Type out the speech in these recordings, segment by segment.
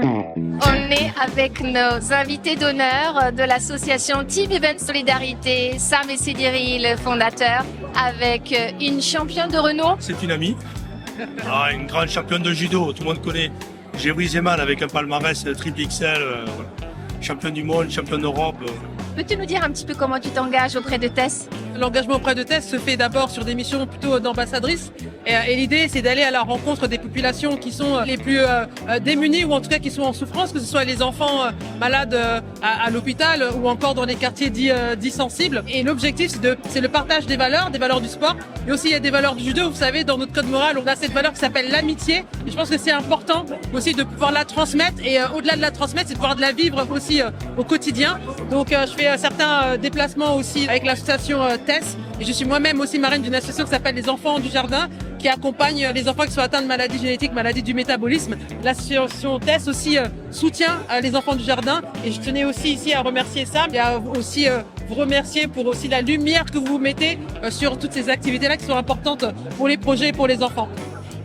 On est avec nos invités d'honneur de l'association Team Event Solidarité, Sam et Cédric, le fondateur, avec une championne de renom. C'est une amie, une grande championne de judo, tout le monde connaît. Gévry Zeman avec un palmarès triple XL, championne du monde, championne d'Europe. Peux-tu nous dire un petit peu comment tu t'engages auprès de Tess? L'engagement auprès de Tess se fait d'abord sur des missions plutôt d'ambassadrice. Et l'idée, c'est d'aller à la rencontre des populations qui sont les plus démunies ou en tout cas qui sont en souffrance, que ce soit les enfants malades à l'hôpital ou encore dans les quartiers dits sensibles. Et l'objectif, c'est le partage des valeurs du sport. Et aussi, il y a des valeurs du judo. Vous savez, dans notre code moral, on a cette valeur qui s'appelle l'amitié. Et je pense que c'est important aussi de pouvoir la transmettre. Et au-delà de la transmettre, c'est de pouvoir de la vivre aussi au quotidien. Donc, je fais certains déplacements aussi avec l'association Tess. Et je suis moi-même aussi marraine d'une association qui s'appelle les Enfants du Jardin, qui accompagne les enfants qui sont atteints de maladies génétiques, maladies du métabolisme. L'association Tess aussi soutient les enfants du jardin. Et je tenais aussi ici à remercier Sam et à aussi vous remercier pour aussi la lumière que vous mettez sur toutes ces activités-là qui sont importantes pour les projets et pour les enfants.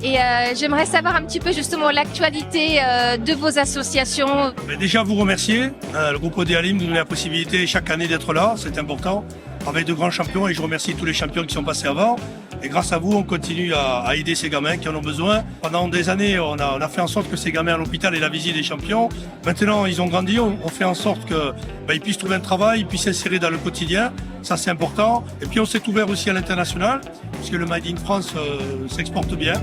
Et j'aimerais savoir un petit peu justement l'actualité de vos associations. Déjà vous remercier, le groupe ODALIM nous donne la possibilité chaque année d'être là, c'est important, avec de grands champions et je remercie tous les champions qui sont passés avant. Et grâce à vous, on continue à aider ces gamins qui en ont besoin. Pendant des années, on a fait en sorte que ces gamins à l'hôpital aient la visite des champions. Maintenant, ils ont grandi, on fait en sorte qu'ils puissent trouver un travail, ils puissent s'insérer dans le quotidien. Ça, c'est important. Et puis, on s'est ouvert aussi à l'international, puisque le Made in France s'exporte bien.